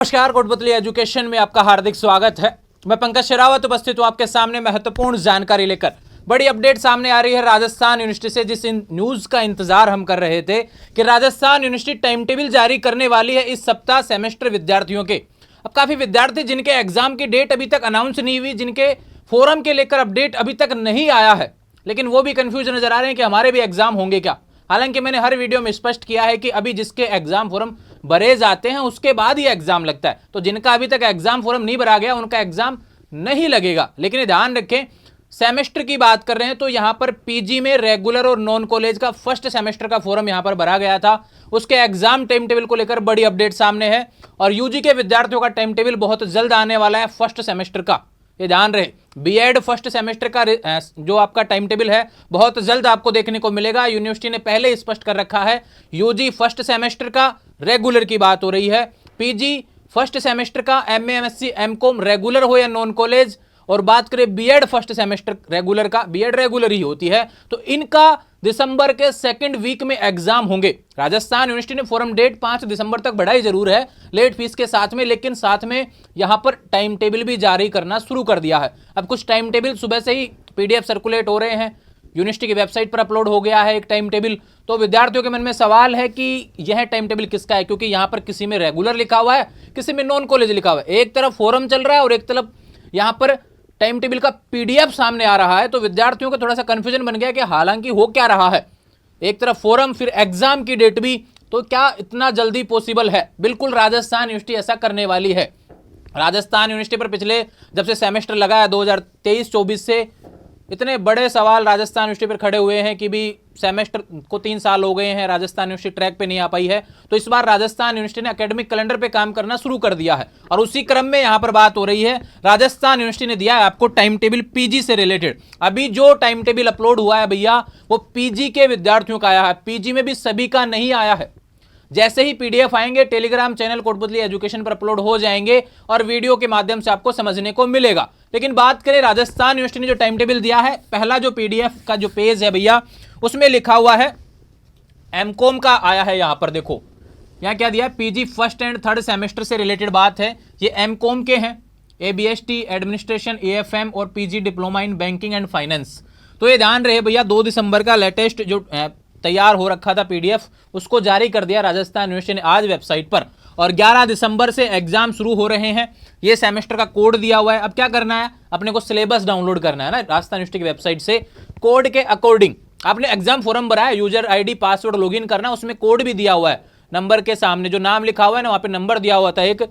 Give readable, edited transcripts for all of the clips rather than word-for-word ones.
नमस्कार, कोटपुतली एजुकेशन में आपका हार्दिक स्वागत है। मैं पंकज शेरावत उपस्थित हूं आपके सामने महत्वपूर्ण जानकारी लेकर। बड़ी अपडेट सामने आ रही है राजस्थान यूनिवर्सिटी से, जिस न्यूज का इंतजार हम कर रहे थे कि राजस्थान यूनिवर्सिटी टाइम टेबल जारी करने वाली है इस सप्ताह सेमेस्टर विद्यार्थियों के। अब काफी विद्यार्थी जिनके एग्जाम की डेट अभी तक अनाउंस नहीं हुई, जिनके फोरम के लेकर अपडेट अभी तक नहीं आया है, लेकिन वो भी कंफ्यूज नजर आ रहे हैं कि हमारे भी एग्जाम होंगे क्या। हालांकि मैंने हर वीडियो में स्पष्ट किया है कि अभी जिसके एग्जाम फॉर्म भरे जाते हैं उसके बाद ही एग्जाम लगता है, तो जिनका अभी तक एग्जाम फॉर्म नहीं भरा गया उनका एग्जाम नहीं लगेगा। लेकिन ध्यान रखें, सेमेस्टर की बात कर रहे हैं तो यहां पर पीजी में रेगुलर और नॉन कॉलेज का फर्स्ट सेमेस्टर का फॉर्म यहां पर भरा गया था, उसके एग्जाम टाइम टेबल को लेकर बड़ी अपडेट सामने है। और यूजी के विद्यार्थियों का टाइम टेबल बहुत जल्द आने वाला है फर्स्ट सेमेस्टर का, ये ध्यान रहे। बीएड फर्स्ट सेमेस्टर का जो आपका टाइम टेबल है बहुत जल्द आपको देखने को मिलेगा। यूनिवर्सिटी ने पहले स्पष्ट कर रखा है, यूजी फर्स्ट सेमेस्टर का रेगुलर की बात हो रही है, पीजी फर्स्ट सेमेस्टर का, एमए एमएससी एमकॉम रेगुलर हो या नॉन कॉलेज, और बात करें बीएड फर्स्ट सेमेस्टर रेगुलर का, बीएड रेगुलर ही होती है, तो इनका दिसंबर के सेकंड वीक में एग्जाम होंगे। राजस्थान यूनिवर्सिटी ने फॉरम डेट 5 दिसंबर तक बढ़ाई जरूर है लेट फीस के साथ में, लेकिन साथ में यहां पर टाइम टेबल भी जारी करना शुरू कर दिया है। अब कुछ टाइम टेबल सुबह से ही पीडीएफ सर्कुलेट हो रहे हैं, यूनिवर्सिटी की वेबसाइट पर अपलोड हो गया है एक टाइम टेबल। तो विद्यार्थियों के मन में सवाल है कि यह टाइम टेबल किसका है, क्योंकि यहां पर किसी में रेगुलर लिखा हुआ है, किसी में नॉन कॉलेज लिखा हुआ है। एक तरफ फॉरम चल रहा है और एक तरफ यहां पर टाइम टेबल का पीडीएफ सामने आ रहा है, तो विद्यार्थियों को थोड़ा सा कंफ्यूजन बन गया कि हालांकि हो क्या रहा है, एक तरफ फॉरम फिर एग्जाम की डेट भी, तो क्या इतना जल्दी पॉसिबल है? बिल्कुल राजस्थान यूनिवर्सिटी ऐसा करने वाली है। राजस्थान यूनिवर्सिटी पर पिछले जब से सेमेस्टर लगा है 2023-24 से इतने बड़े सवाल राजस्थान यूनिवर्सिटी पर खड़े हुए हैं कि भी सेमेस्टर को 3 साल हो गए हैं, राजस्थान यूनिवर्सिटी ट्रैक पे नहीं आ पाई है। तो इस बार राजस्थान यूनिवर्सिटी ने एकेडमिक कैलेंडर पे काम करना शुरू कर दिया है, और उसी क्रम में यहां पर बात हो रही है। राजस्थान यूनिवर्सिटी ने दिया है आपको टाइम टेबल पीजी से रिलेटेड। अभी जो टाइम टेबल अपलोड हुआ है भैया वो पीजी के विद्यार्थियों का आया है, पीजी में भी सभी का नहीं आया है। जैसे ही पीडीएफ आएंगे टेलीग्राम चैनल कोटपुतली एजुकेशन पर अपलोड हो जाएंगे और वीडियो के माध्यम से आपको समझने को मिलेगा। लेकिन बात करें राजस्थान यूनिवर्सिटी ने जो टाइम टेबल दिया है, पहला जो पीडीएफ का जो पेज है भैया उसमें लिखा हुआ है एमकॉम का आया है। यहां पर देखो, यहां क्या दिया है, PG first and third semester से रिलेटेड बात है। ये एमकॉम के हैं, एबीएसटी एडमिनिस्ट्रेशन, एएफएम और PG diploma in banking and finance. तो ये ध्यान रहे भैया, 2 दिसंबर का लेटेस्ट जो तैयार हो रखा था पीडीएफ उसको जारी कर दिया राजस्थान यूनिवर्सिटी ने आज वेबसाइट पर, और 11 दिसंबर से एग्जाम शुरू हो रहे हैं। ये सेमेस्टर का कोड दिया हुआ है। अब क्या करना है, अपने को सिलेबस डाउनलोड करना है ना राजस्थान यूनिवर्सिटी की वेबसाइट से। कोड के अकॉर्डिंग आपने एग्जाम फॉर्म भरा है, यूजर आईडी पासवर्ड लॉगिन करना, उसमें कोड भी दिया हुआ है, नंबर के सामने जो नाम लिखा हुआ है ना वहां पे नंबर दिया हुआ था एक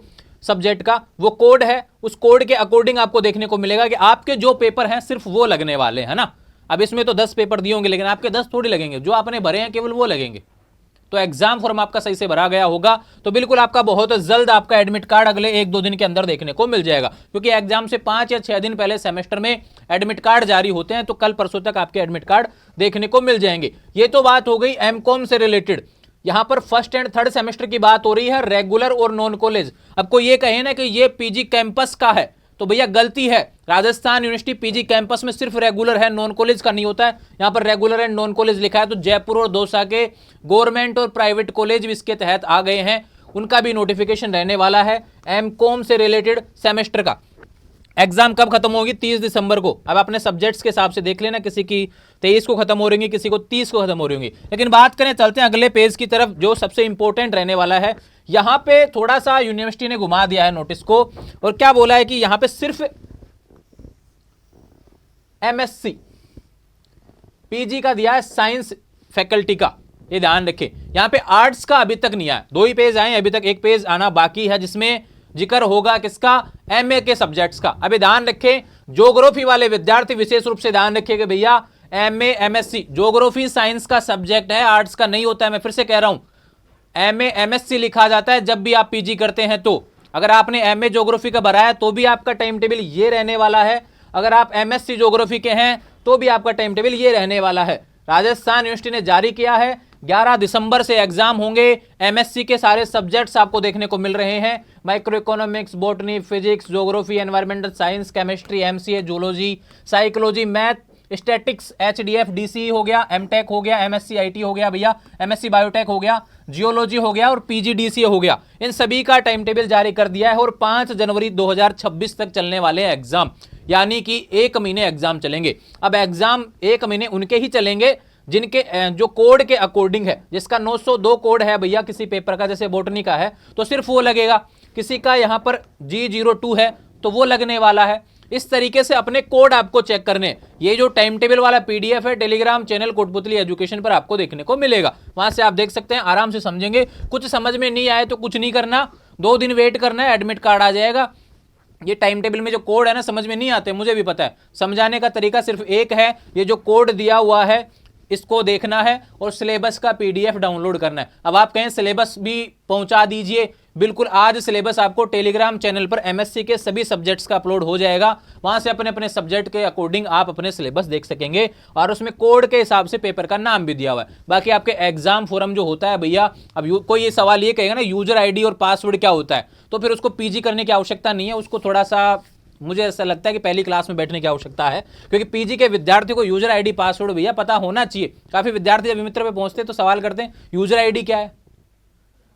सब्जेक्ट का, वो कोड है। उस कोड के अकॉर्डिंग आपको देखने को मिलेगा कि आपके जो पेपर हैं सिर्फ वो लगने वाले हैं ना। अब इसमें तो 10 पेपर दिए होंगे, लेकिन आपके 10 थोड़ी लगेंगे, जो आपने भरे हैं केवल वो लगेंगे। तो एग्जाम फॉर्म आपका सही से भरा गया होगा तो बिल्कुल आपका बहुत जल्द आपका एडमिट कार्ड अगले 1-2 दिन के अंदर देखने को मिल जाएगा, क्योंकि एग्जाम से 5 या 6 दिन पहले सेमेस्टर में एडमिट कार्ड जारी होते हैं, तो कल परसों तक आपके एडमिट कार्ड देखने को मिल जाएंगे। ये तो बात हो गई एमकॉम से रिलेटेड। यहां पर फर्स्ट एंड थर्ड सेमेस्टर की बात हो रही है, रेगुलर और नॉन कॉलेज। अब कोई ये कहे ना कि ये पीजी कैंपस का है, तो भैया गलती है। राजस्थान यूनिवर्सिटी पीजी कैंपस में सिर्फ रेगुलर है, नॉन कॉलेज का नहीं होता है। यहां पर रेगुलर एंड नॉन कॉलेज लिखा है, तो जयपुर और दौसा के गवर्नमेंट और प्राइवेट कॉलेज भी इसके तहत आ गए हैं, उनका भी नोटिफिकेशन रहने वाला है। एमकॉम से रिलेटेड सेमेस्टर का एग्जाम कब खत्म होगी, 30 दिसंबर को। अब अपने सब्जेक्ट्स के हिसाब से देख लेना, किसी की 23 को खत्म हो रही है, किसी को 30 को खत्म हो रही होंगी। लेकिन बात करें, चलते हैं अगले पेज की तरफ जो सबसे इंपॉर्टेंट रहने वाला है। यहां पे थोड़ा सा यूनिवर्सिटी ने घुमा दिया है नोटिस को, और क्या बोला है कि यहां पे सिर्फ एमएससी पीजी का दिया है, साइंस फैकल्टी का, ये ध्यान रखें। यहां पे आर्ट्स का अभी तक नहीं आया, 2 ही पेज आए अभी तक, एक पेज आना बाकी है जिसमें जिक्र होगा किसका, एमए के सब्जेक्ट्स का। अभी ध्यान रखें, ज्योग्राफी वाले विद्यार्थी विशेष रूप से ध्यान रखिए कि भैया एमए एमएससी ज्योग्राफी साइंस का सब्जेक्ट है, आर्ट्स का नहीं होता है। मैं फिर से कह रहा हूं, एमए एमएससी लिखा जाता है जब भी आप पीजी करते हैं। तो अगर आपने एमए ज्योग्राफी का भरा है तो भी आपका टाइम टेबल ये रहने वाला है, अगर आप एमएससी ज्योग्राफी के हैं तो भी आपका टाइम टेबल ये रहने वाला है। राजस्थान यूनिवर्सिटी ने जारी किया है, 11 दिसंबर से एग्जाम होंगे। एमएससी के सारे सब्जेक्ट्स आपको देखने को मिल रहे हैं, micro economics, botany, physics, geography, environmental science, chemistry, MCA, zoology, psychology, math, statics HDF DCE हो गया, MTech हो गया, MSc IT हो गया भैया, MSc बायोटेक हो गया, जियोलॉजी हो गया और PGDCA हो गया। इन सभी का टाइम टेबल जारी कर दिया है और 5 जनवरी 2026 तक चलने वाले एग्जाम, यानी कि 1 महीने एग्जाम चलेंगे। अब एग्जाम 1 महीने उनके ही चलेंगे जिनके जो कोड के अकॉर्डिंग है, जिसका 902 कोड है भैया किसी पेपर का, जैसे बॉटनी का है तो सिर्फ वो लगेगा, किसी का यहां पर G02 है तो वो लगने वाला है। इस तरीके से अपने कोड आपको चेक करने, ये जो टाइम टेबल वाला PDF है टेलीग्राम चैनल कोटपुतली एजुकेशन पर आपको देखने को मिलेगा, वहां से आप देख सकते हैं, आराम से समझेंगे। कुछ समझ में नहीं आए तो कुछ नहीं करना, 2 दिन वेट करना है, एडमिट कार्ड आ जाएगा। ये टाइम टेबल में जो कोड है ना, समझ में नहीं आते, मुझे भी पता है, समझाने का तरीका सिर्फ एक है, ये जो कोड दिया हुआ है इसको देखना है और सिलेबस का PDF डाउनलोड करना है। अब आप कहें सिलेबस भी पहुंचा दीजिए, बिल्कुल आज सिलेबस आपको टेलीग्राम चैनल पर MSc के सभी सब्जेक्ट्स का अपलोड हो जाएगा, वहां से अपने अपने सब्जेक्ट के अकॉर्डिंग आप अपने सिलेबस देख सकेंगे और उसमें कोड के हिसाब से पेपर का नाम भी दिया हुआ है। बाकी आपके एग्जाम फोरम जो होता है भैया, अब कोई ये सवाल ये कहेगा ना यूजर ID और पासवर्ड क्या होता है, तो फिर उसको PG करने की आवश्यकता नहीं है, उसको थोड़ा सा मुझे ऐसा लगता है कि पहली क्लास में बैठने की आवश्यकता है, क्योंकि PG के विद्यार्थी को यूजर ID पासवर्ड भैया पता होना चाहिए। काफी विद्यार्थी जब मित्र पे पहुंचते हैं तो सवाल करते हैं यूजर ID क्या है।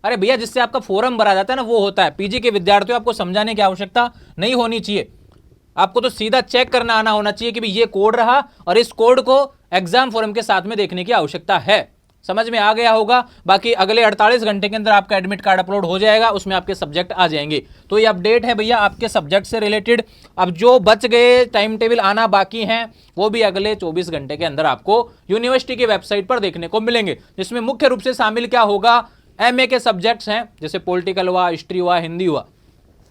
अरे भैया जिससे आपका फॉर्म भरा जाता है ना वो होता है। PG के विद्यार्थियों आपको समझाने की आवश्यकता नहीं होनी चाहिए, आपको तो सीधा चेक करना आना होना चाहिए कि भाई ये कोड रहा और इस कोड को एग्जाम फॉर्म के साथ में देखने की आवश्यकता है। समझ में आ गया होगा। बाकी अगले 48 घंटे के अंदर आपका एडमिट कार्ड अपलोड हो जाएगा, उसमें आपके सब्जेक्ट आ जाएंगे। तो ये अपडेट है भैया आपके सब्जेक्ट से रिलेटेड। अब जो बच गए टाइम टेबल आना बाकी हैं वो भी अगले 24 घंटे के अंदर आपको यूनिवर्सिटी की वेबसाइट पर देखने को मिलेंगे, जिसमें मुख्य रूप से शामिल क्या होगा, MA के सब्जेक्ट्स हैं, जैसे पॉलिटिकल हुआ, हिस्ट्री हुआ, हिंदी हुआ।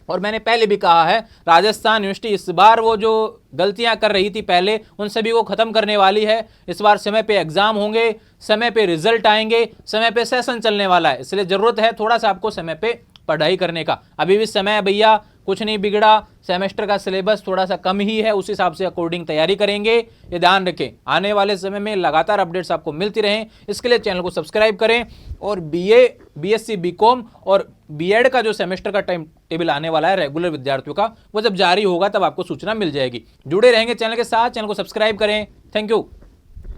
और मैंने पहले भी कहा है राजस्थान यूनिवर्सिटी इस बार वो जो गलतियां कर रही थी पहले, उन सभी को खत्म करने वाली है। इस बार समय पे एग्जाम होंगे, समय पे रिजल्ट आएंगे, समय पे सेशन चलने वाला है, इसलिए जरूरत है थोड़ा सा आपको समय पे पढ़ाई करने का। अभी भी समय है भैया, कुछ नहीं बिगड़ा, सेमेस्टर का सिलेबस थोड़ा सा कम ही है, उस हिसाब से अकॉर्डिंग तैयारी करेंगे, ये ध्यान रखें। आने वाले समय में लगातार अपडेट्स आपको मिलती रहें, इसके लिए चैनल को सब्सक्राइब करें। और BA, BSc, BCom और B.Ed का जो सेमेस्टर का टाइम टेबल आने वाला है रेगुलर विद्यार्थियों का, वो जब जारी होगा तब आपको सूचना मिल जाएगी। जुड़े रहेंगे चैनल के साथ, चैनल को सब्सक्राइब करें। Thank you.